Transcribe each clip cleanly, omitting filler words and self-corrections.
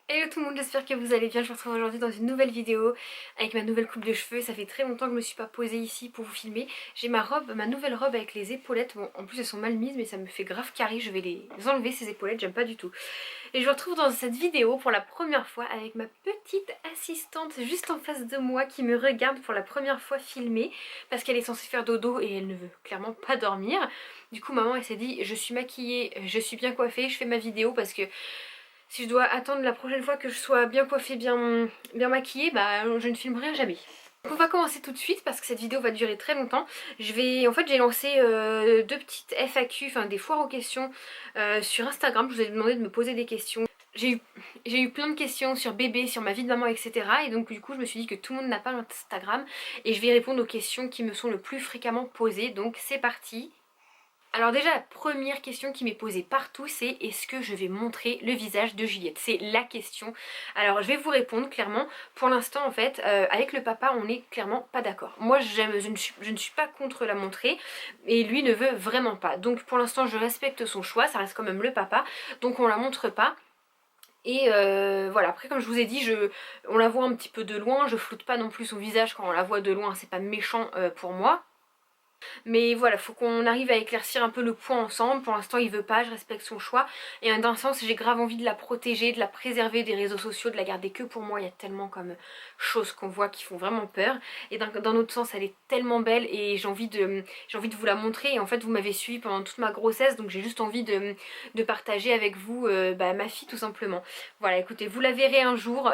Hello tout le monde, j'espère que vous allez bien. Je vous retrouve aujourd'hui dans une nouvelle vidéo avec ma nouvelle coupe de cheveux. Ça fait très longtemps que je me suis pas posée ici pour vous filmer. J'ai ma nouvelle robe avec les épaulettes. Bon, en plus elles sont mal mises mais ça me fait grave carré. Je vais les enlever ces épaulettes, j'aime pas du tout. Et je vous retrouve dans cette vidéo pour la première fois avec ma petite assistante juste en face de moi qui me regarde pour la première fois filmer parce qu'elle est censée faire dodo et elle ne veut clairement pas dormir. Du coup maman elle s'est dit je suis maquillée, je suis bien coiffée, je fais ma vidéo parce que si je dois attendre la prochaine fois que je sois bien coiffée, bien maquillée, bah je ne filmerai jamais. Donc on va commencer tout de suite parce que cette vidéo va durer très longtemps. En fait j'ai lancé deux petites FAQ, enfin des foires aux questions sur Instagram. Je vous ai demandé de me poser des questions. J'ai eu plein de questions sur bébé, sur ma vie de maman, etc. Et donc du coup je me suis dit que tout le monde n'a pas Instagram et je vais répondre aux questions qui me sont le plus fréquemment posées. Donc c'est parti. Alors déjà la première question qui m'est posée partout c'est est-ce que je vais montrer le visage de Juliette? C'est la question. Alors je vais vous répondre clairement. Pour l'instant en fait avec le papa on n'est clairement pas d'accord. Moi je ne suis pas contre la montrer et lui ne veut vraiment pas. Donc pour l'instant je respecte son choix, ça reste quand même le papa. Donc on la montre pas. Et voilà, après comme je vous ai dit, on la voit un petit peu de loin, je floute pas non plus son visage quand on la voit de loin, c'est pas méchant pour moi. Mais voilà, faut qu'on arrive à éclaircir un peu le point ensemble. Pour l'instant il veut pas, je respecte son choix. Et d'un sens j'ai grave envie de la protéger, de la préserver des réseaux sociaux, de la garder que pour moi. Il y a tellement comme choses qu'on voit qui font vraiment peur. Et d'un autre sens elle est tellement belle et j'ai envie de vous la montrer. Et en fait vous m'avez suivi pendant toute ma grossesse, donc j'ai juste envie de partager avec vous ma fille tout simplement. Voilà, écoutez, vous la verrez un jour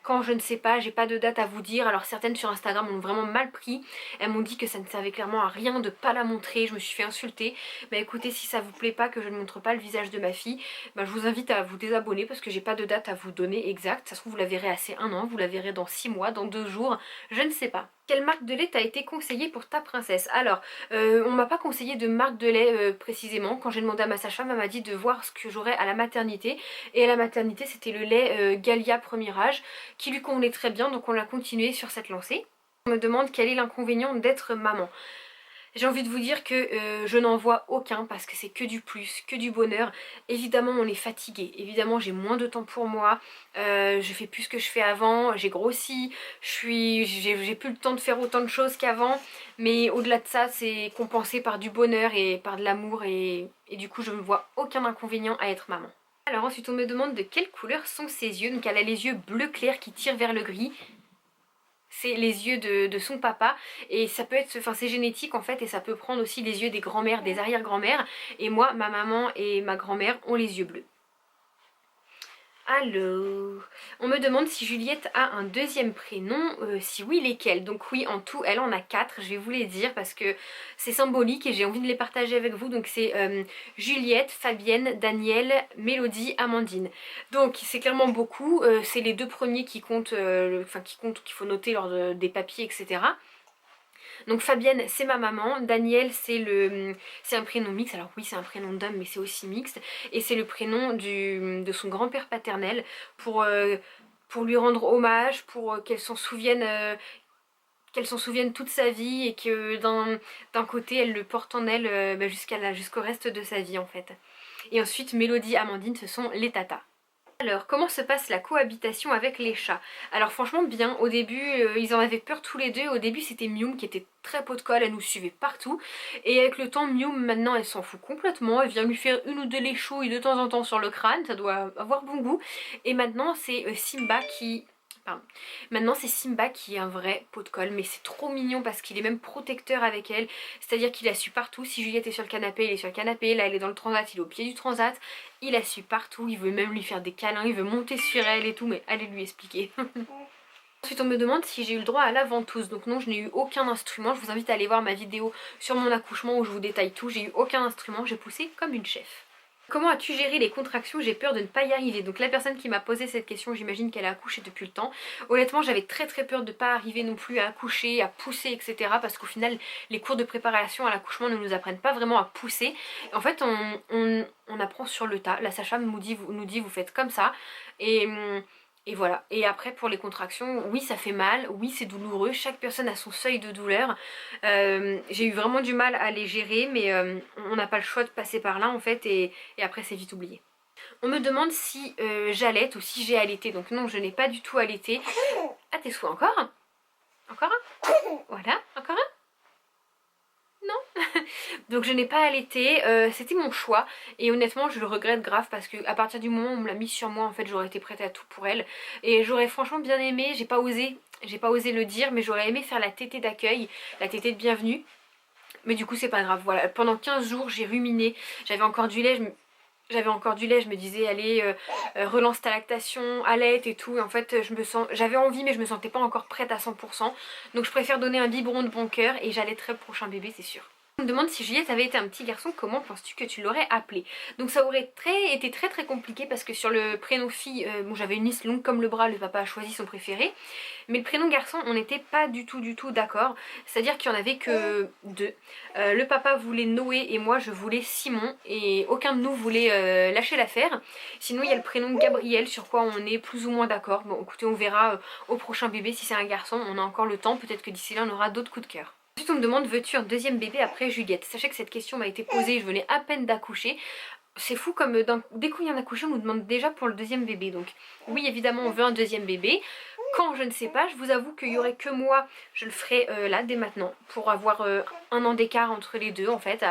quand je ne sais pas, j'ai pas de date à vous dire. Alors certaines sur Instagram ont vraiment mal pris. Elles m'ont dit que ça ne servait clairement à rien de pas la montrer, je me suis fait insulter. Bah écoutez, si ça vous plaît pas que je ne montre pas le visage de ma fille, bah je vous invite à vous désabonner parce que j'ai pas de date à vous donner exacte. Ça se trouve vous la verrez assez un an, vous la verrez dans 6 mois, dans 2 jours, je ne sais pas. Quelle marque de lait t'a été conseillée pour ta princesse? Alors, on m'a pas conseillé de marque de lait précisément. Quand j'ai demandé à ma sage-femme, elle m'a dit de voir ce que j'aurais à la maternité. Et à la maternité, c'était le lait Gallia premier âge qui lui convenait très bien, donc on a continué sur cette lancée. On me demande quel est l'inconvénient d'être maman. J'ai envie de vous dire que je n'en vois aucun parce que c'est que du plus, que du bonheur. Évidemment on est fatigué, évidemment j'ai moins de temps pour moi, je fais plus ce que je fais avant, j'ai grossi, j'ai plus le temps de faire autant de choses qu'avant. Mais au-delà de ça c'est compensé par du bonheur et par de l'amour et du coup je ne vois aucun inconvénient à être maman. Alors ensuite on me demande de quelle couleur sont ses yeux. Donc elle a les yeux bleu clair qui tirent vers le gris. C'est les yeux de son papa et ça peut être, enfin c'est génétique en fait et ça peut prendre aussi les yeux des grands-mères, des arrière-grand-mères et moi, ma maman et ma grand-mère ont les yeux bleus. Alors, on me demande si Juliette a un deuxième prénom, si oui lesquels. Donc oui en tout elle en a 4, je vais vous les dire parce que c'est symbolique et j'ai envie de les partager avec vous. Donc c'est Juliette, Fabienne, Danielle, Mélodie, Amandine. Donc c'est clairement beaucoup, c'est les deux premiers qui comptent, qu'il faut noter lors des papiers etc. Donc Fabienne c'est ma maman, Daniel c'est un prénom mixte, alors oui c'est un prénom d'homme mais c'est aussi mixte, et c'est le prénom de son grand-père paternel pour lui rendre hommage, pour qu'elle s'en souvienne toute sa vie et que d'un côté elle le porte en elle jusqu'au reste de sa vie en fait. Et ensuite Mélodie, Amandine ce sont les tatas. Alors, comment se passe la cohabitation avec les chats? Alors franchement bien, au début ils en avaient peur tous les deux, au début c'était Mioum qui était très pot de colle, elle nous suivait partout, et avec le temps Mioum maintenant elle s'en fout complètement, elle vient lui faire une ou deux léchouilles de temps en temps sur le crâne, ça doit avoir bon goût, et maintenant c'est Simba qui... Pardon. Maintenant c'est Simba qui est un vrai pot de colle, mais c'est trop mignon parce qu'il est même protecteur avec elle, c'est-à-dire qu'il la suit partout. Si Juliette est sur le canapé, il est sur le canapé, là elle est dans le transat, il est au pied du transat, il la suit partout, il veut même lui faire des câlins, il veut monter sur elle et tout, mais allez lui expliquer. Ensuite on me demande si j'ai eu le droit à la ventouse, donc non je n'ai eu aucun instrument, je vous invite à aller voir ma vidéo sur mon accouchement où je vous détaille tout, j'ai eu aucun instrument, j'ai poussé comme une chef. Comment as-tu géré les contractions? J'ai peur de ne pas y arriver. Donc la personne qui m'a posé cette question, j'imagine qu'elle a accouché depuis le temps. Honnêtement j'avais très peur de ne pas arriver non plus à accoucher, à pousser etc. Parce qu'au final les cours de préparation à l'accouchement ne nous apprennent pas vraiment à pousser. En fait on apprend sur le tas. La sage-femme nous dit vous faites comme ça. Et voilà. Et après pour les contractions, oui ça fait mal, oui c'est douloureux, chaque personne a son seuil de douleur. J'ai eu vraiment du mal à les gérer mais on n'a pas le choix de passer par là en fait et après c'est vite oublié. On me demande si j'allaite ou si j'ai allaité. Donc non, je n'ai pas du tout allaité. Ah, tes souhaits encore? Encore un? Voilà, encore un? Non. Donc je n'ai pas allaité, c'était mon choix et honnêtement je le regrette grave parce que à partir du moment où on me l'a mis sur moi en fait j'aurais été prête à tout pour elle et j'aurais franchement bien aimé, j'ai pas osé le dire mais j'aurais aimé faire la tétée d'accueil, la tétée de bienvenue. Mais du coup c'est pas grave, voilà, pendant 15 jours j'ai ruminé, j'avais encore du lait, je me disais allez relance ta lactation, allaite et tout et en fait j'avais envie mais je me sentais pas encore prête à 100%, donc je préfère donner un biberon de bon cœur et j'allaiterai le prochain bébé c'est sûr. On me demande si Juliette avait été un petit garçon, comment penses-tu que tu l'aurais appelé? Donc ça aurait été très compliqué parce que sur le prénom fille, bon j'avais une liste longue comme le bras, le papa a choisi son préféré. Mais le prénom garçon, on n'était pas du tout d'accord. C'est-à-dire qu'il n'y en avait que deux. Le papa voulait Noé et moi je voulais Simon. Et aucun de nous voulait lâcher l'affaire. Sinon il y a le prénom Gabriel sur quoi on est plus ou moins d'accord. Bon écoutez on verra au prochain bébé si c'est un garçon. On a encore le temps, peut-être que d'ici là on aura d'autres coups de cœur. Ensuite on me demande veux-tu un deuxième bébé après Juliette? Sachez que cette question m'a été posée, je venais à peine d'accoucher. C'est fou comme dès qu'on vient d'accoucher on nous demande déjà pour le deuxième bébé. Donc oui évidemment on veut un deuxième bébé. Quand je ne sais pas, je vous avoue qu'il y aurait que moi, je le ferai là dès maintenant pour avoir un an d'écart entre les deux en fait.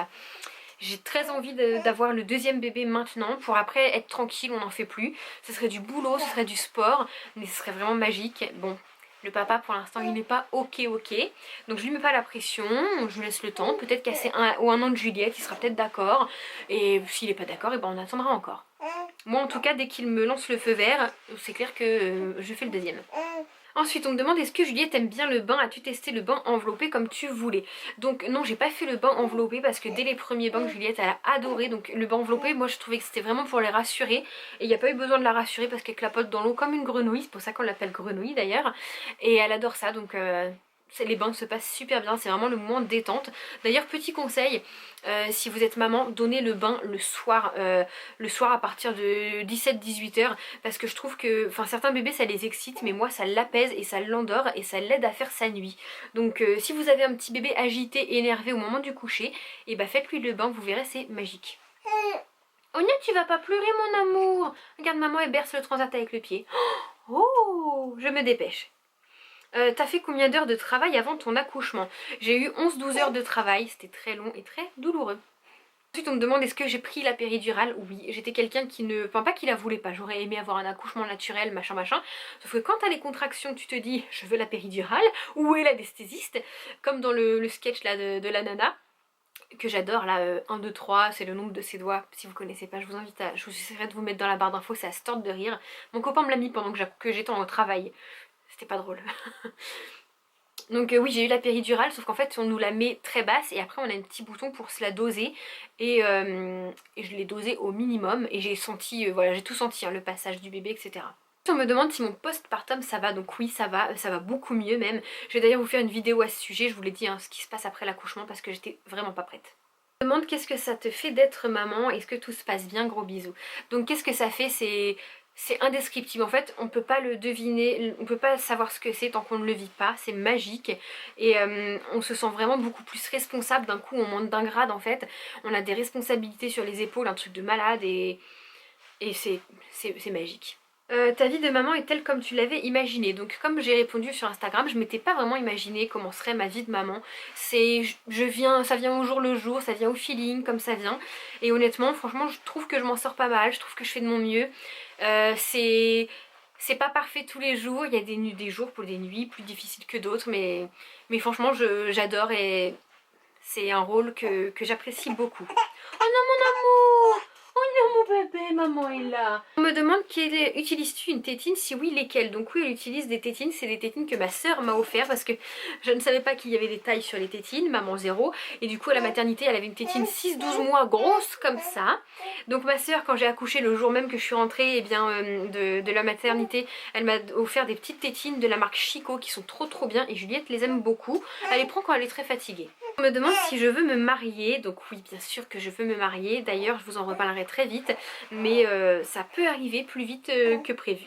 J'ai très envie d'avoir le deuxième bébé maintenant pour après être tranquille, on n'en fait plus. Ce serait du boulot, ce serait du sport, mais ce serait vraiment magique. Bon, le papa pour l'instant il n'est pas ok, donc je lui mets pas la pression, je lui laisse le temps. Peut-être qu'à ses 1 ou 1 an de Juliette il sera peut-être d'accord et s'il n'est pas d'accord et ben on attendra encore. Moi en tout cas dès qu'il me lance le feu vert, c'est clair que je fais le deuxième. Ensuite on me demande est-ce que Juliette aime bien le bain, as-tu testé le bain enveloppé comme tu voulais? Donc non j'ai pas fait le bain enveloppé parce que dès les premiers bains Juliette elle a adoré. Donc le bain enveloppé moi je trouvais que c'était vraiment pour les rassurer et il n'y a pas eu besoin de la rassurer parce qu'elle clapote dans l'eau comme une grenouille, c'est pour ça qu'on l'appelle grenouille d'ailleurs. Et elle adore ça donc les bains se passent super bien, c'est vraiment le moment de détente. D'ailleurs petit conseil, si vous êtes maman, donnez le bain le soir à partir de 17-18 heures parce que je trouve que, enfin certains bébés ça les excite mais moi ça l'apaise et ça l'endort et ça l'aide à faire sa nuit. Donc si vous avez un petit bébé agité et énervé au moment du coucher, et bah faites-lui le bain, vous verrez c'est magique. Onia tu vas pas pleurer mon amour, regarde maman elle berce le transat avec le pied. Oh je me dépêche. T'as fait combien d'heures de travail avant ton accouchement? J'ai eu 11-12 heures de travail, c'était très long et très douloureux. Ensuite on me demande est-ce que j'ai pris la péridurale? Oui, j'étais quelqu'un qui ne... Enfin pas qui la voulait pas, j'aurais aimé avoir un accouchement naturel, machin. Sauf que quand t'as les contractions, tu te dis je veux la péridurale, où est l'anesthésiste? Comme dans le sketch là de la nana, que j'adore là, 1, 2, 3, c'est le nombre de ses doigts. Si vous connaissez pas, je vous invite à... Je vous essaierai de vous mettre dans la barre d'infos, c'est à se tordre de rire. Mon copain me l'a mis pendant que j'étais en travail. C'était pas drôle. Donc oui j'ai eu la péridurale sauf qu'en fait on nous la met très basse et après on a un petit bouton pour se la doser et je l'ai dosée au minimum et j'ai senti, voilà j'ai tout senti hein, le passage du bébé etc. On me demande si mon postpartum ça va, donc oui ça va beaucoup mieux même. Je vais d'ailleurs vous faire une vidéo à ce sujet, je vous l'ai dit hein, ce qui se passe après l'accouchement parce que j'étais vraiment pas prête. On me demande qu'est-ce que ça te fait d'être maman, est-ce que tout se passe bien, gros bisous. Donc qu'est-ce que ça fait, c'est indescriptible en fait, on peut pas le deviner, on peut pas savoir ce que c'est tant qu'on ne le vit pas, c'est magique et on se sent vraiment beaucoup plus responsable, d'un coup on monte d'un grade en fait, on a des responsabilités sur les épaules, un truc de malade et c'est magique. Ta vie de maman est-elle comme tu l'avais imaginé? Donc comme j'ai répondu sur Instagram, je m'étais pas vraiment imaginé comment serait ma vie de maman. Ça vient au jour le jour, ça vient au feeling, comme ça vient. Et honnêtement, franchement, je trouve que je m'en sors pas mal, je trouve que je fais de mon mieux. C'est pas parfait tous les jours, il y a des jours pour des nuits plus difficiles que d'autres, mais franchement j'adore et c'est un rôle que j'apprécie beaucoup. Oh non mon amour! Oh non mon bébé, maman est là. On me demande utilises-tu une tétine? Si oui, lesquelles? Donc oui, elle utilise des tétines, c'est des tétines que ma soeur m'a offert parce que je ne savais pas qu'il y avait des tailles sur les tétines, maman 0. Et du coup à la maternité elle avait une tétine 6-12 mois grosse comme ça. Donc ma soeur quand j'ai accouché le jour même que je suis rentrée de la maternité, elle m'a offert des petites tétines de la marque Chico qui sont trop bien et Juliette les aime beaucoup. Elle les prend quand elle est très fatiguée. On me demande si je veux me marier, donc oui bien sûr que je veux me marier, d'ailleurs je vous en reparlerai très vite, mais ça peut arriver plus vite que prévu.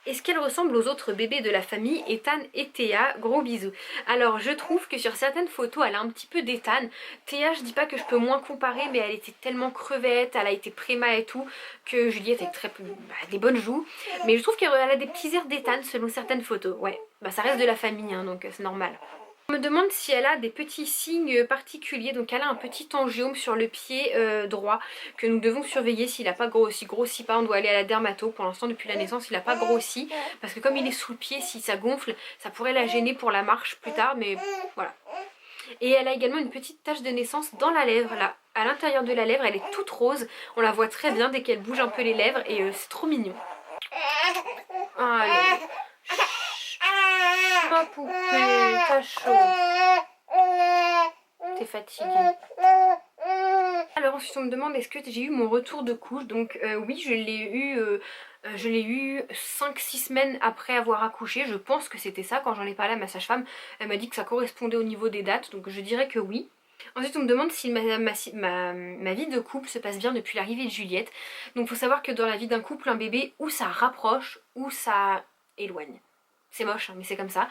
Est-ce qu'elle ressemble aux autres bébés de la famille, Ethan et Théa? Gros bisous. Alors je trouve que sur certaines photos elle a un petit peu d'Ethan. Théa, je dis pas que je peux moins comparer, mais elle était tellement crevette, elle a été préma et tout, que Juliette a des bonnes joues. Mais je trouve qu'elle a des petits airs d'Ethan selon certaines photos. Ouais, bah ça reste de la famille hein, donc c'est normal. On me demande si elle a des petits signes particuliers, donc elle a un petit angiome sur le pied droit que nous devons surveiller s'il n'a pas grossi. Grossit pas, on doit aller à la dermato. Pour l'instant depuis la naissance il n'a pas grossi parce que comme il est sous le pied, si ça gonfle ça pourrait la gêner pour la marche plus tard, mais voilà. Et elle a également une petite tache de naissance dans la lèvre là. À l'intérieur de la lèvre elle est toute rose, on la voit très bien dès qu'elle bouge un peu les lèvres et c'est trop mignon. Allez. Ma poupée, t'as chaud. T'es fatiguée. Alors ensuite on me demande est-ce que j'ai eu mon retour de couche. Donc oui je l'ai eu 5-6 semaines après avoir accouché. Je pense que c'était ça quand j'en ai parlé à ma sage-femme. Elle m'a dit que ça correspondait au niveau des dates, donc je dirais que oui. Ensuite on me demande si ma vie de couple se passe bien depuis l'arrivée de Juliette. Donc il faut savoir que dans la vie d'un couple, un bébé, ou ça rapproche ou ça éloigne. C'est moche hein, mais c'est comme ça.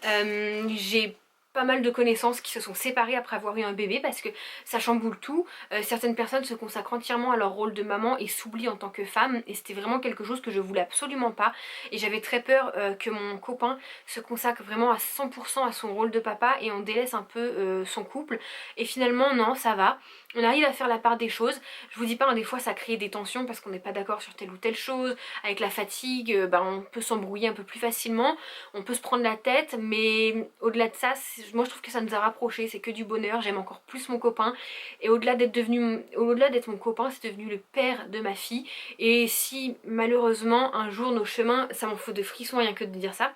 J'ai pas mal de connaissances qui se sont séparées après avoir eu un bébé parce que ça chamboule tout. Certaines personnes se consacrent entièrement à leur rôle de maman et s'oublient en tant que femme, et c'était vraiment quelque chose que je voulais absolument pas, et j'avais très peur que mon copain se consacre vraiment à 100% à son rôle de papa et on délaisse un peu son couple, et finalement non, ça va. On arrive à faire la part des choses. Je vous dis pas, hein, des fois ça crée des tensions parce qu'on n'est pas d'accord sur telle ou telle chose. Avec la fatigue, on peut s'embrouiller un peu plus facilement, on peut se prendre la tête, mais au-delà de ça, moi je trouve que ça nous a rapprochés, c'est que du bonheur. J'aime encore plus mon copain, et au-delà d'être mon copain, c'est devenu le père de ma fille. Et si malheureusement un jour nos chemins, ça m'en faut de frissons rien que de dire ça,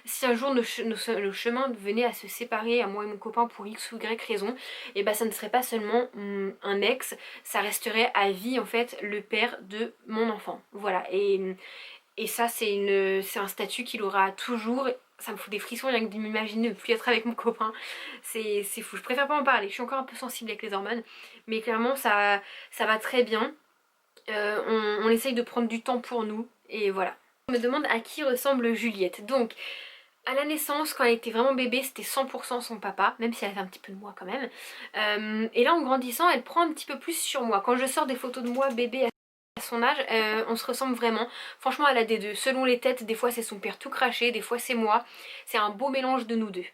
si un jour nos chemins venaient à se séparer, à moi et mon copain, pour X ou Y raison, et ça ne serait pas seulement un ex, ça resterait à vie en fait le père de mon enfant. Voilà, et ça c'est un statut qu'il aura toujours. Ça me fout des frissons rien que de m'imaginer ne plus être avec mon copain. C'est fou, je préfère pas en parler, je suis encore un peu sensible avec les hormones, mais clairement ça va très bien. On essaye de prendre du temps pour nous, et voilà. On me demande à qui ressemble Juliette. Donc à la naissance, quand elle était vraiment bébé, c'était 100% son papa, même si elle avait un petit peu de moi quand même. Et là en grandissant, elle prend un petit peu plus sur moi. Quand je sors des photos de moi bébé à son âge, on se ressemble vraiment. Franchement elle a des deux, selon les têtes, des fois c'est son père tout craché, des fois c'est moi. C'est un beau mélange de nous deux.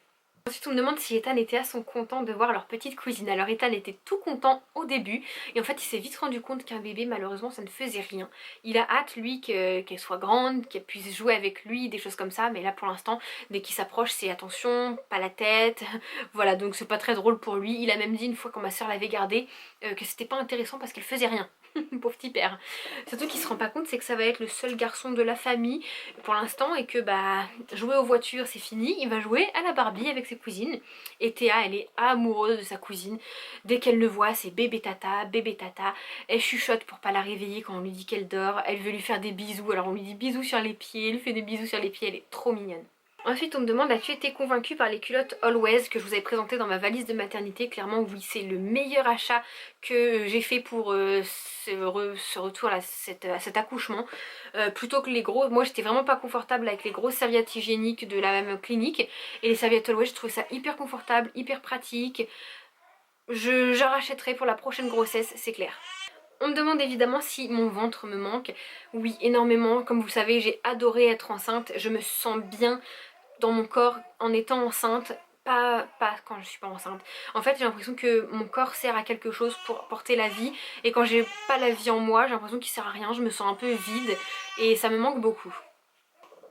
Ensuite on me demande si Ethan et Théa sont contents de voir leur petite cousine. Alors Ethan était tout content au début, et en fait il s'est vite rendu compte qu'un bébé malheureusement ça ne faisait rien. Il a hâte lui qu'elle soit grande, qu'elle puisse jouer avec lui, des choses comme ça, mais là pour l'instant dès qu'il s'approche c'est attention, pas la tête, voilà, donc c'est pas très drôle pour lui. Il a même dit une fois quand ma soeur l'avait gardé que c'était pas intéressant parce qu'elle faisait rien. Pauvre petit père. Surtout qu'il se rend pas compte, c'est que ça va être le seul garçon de la famille pour l'instant, et que jouer aux voitures c'est fini, il va jouer à la Barbie avec ses cousines. Et Théa elle est amoureuse de sa cousine, dès qu'elle le voit c'est bébé tata, bébé tata. Elle chuchote pour pas la réveiller quand on lui dit qu'elle dort, elle veut lui faire des bisous, alors on lui dit bisous sur les pieds, elle lui fait des bisous sur les pieds, elle est trop mignonne. Ensuite on me demande as-tu été convaincue par les culottes Always que je vous avais présentées dans ma valise de maternité. Clairement oui, c'est le meilleur achat que j'ai fait pour ce retour à cet accouchement. Plutôt que les gros, moi j'étais vraiment pas confortable avec les grosses serviettes hygiéniques de la même clinique, et les serviettes Always je trouvais ça hyper confortable, hyper pratique. J'en rachèterai pour la prochaine grossesse, c'est clair. On me demande évidemment si mon ventre me manque. Oui, énormément. Comme vous savez, j'ai adoré être enceinte. Je me sens bien dans mon corps en étant enceinte. Pas quand je suis pas enceinte. En fait, j'ai l'impression que mon corps sert à quelque chose pour porter la vie. Et quand j'ai pas la vie en moi, j'ai l'impression qu'il sert à rien. Je me sens un peu vide et ça me manque beaucoup.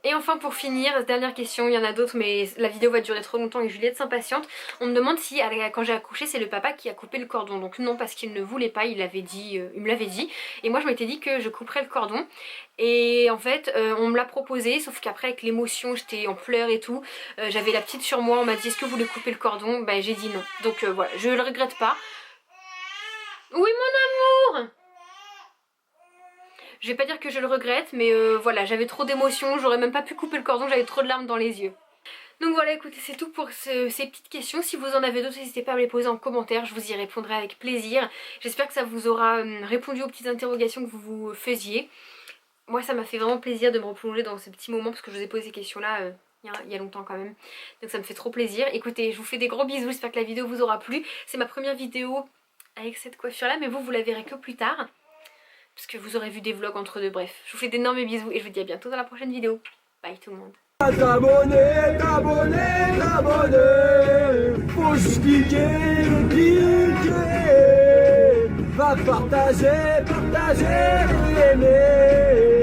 Et enfin pour finir, dernière question, il y en a d'autres mais la vidéo va durer trop longtemps et Juliette s'impatiente. On me demande si quand j'ai accouché c'est le papa qui a coupé le cordon. Donc non, parce qu'il ne voulait pas, il me l'avait dit. Et moi je m'étais dit que je couperais le cordon. Et en fait on me l'a proposé, sauf qu'après avec l'émotion, j'étais en pleurs et tout. J'avais la petite sur moi, on m'a dit est-ce que vous voulez couper le cordon? J'ai dit non. Donc voilà, je le regrette pas. Oui mon amour! Je vais pas dire que je le regrette, mais voilà, j'avais trop d'émotions, j'aurais même pas pu couper le cordon, j'avais trop de larmes dans les yeux. Donc voilà, écoutez, c'est tout pour ces petites questions. Si vous en avez d'autres, n'hésitez pas à me les poser en commentaire, je vous y répondrai avec plaisir. J'espère que ça vous aura répondu aux petites interrogations que vous vous faisiez. moi ça m'a fait vraiment plaisir de me replonger dans ce petit moment parce que je vous ai posé ces questions là il y a longtemps quand même. Donc ça me fait trop plaisir. Écoutez, je vous fais des gros bisous, j'espère que la vidéo vous aura plu. C'est ma première vidéo avec cette coiffure là, mais vous la verrez que plus tard. Parce que vous aurez vu des vlogs entre deux, bref. Je vous fais d'énormes bisous et je vous dis à bientôt dans la prochaine vidéo. Bye tout le monde. T'abonner, t'abonner, t'abonner. Faut juste cliquer, cliquer. Va partager, partager, aimer.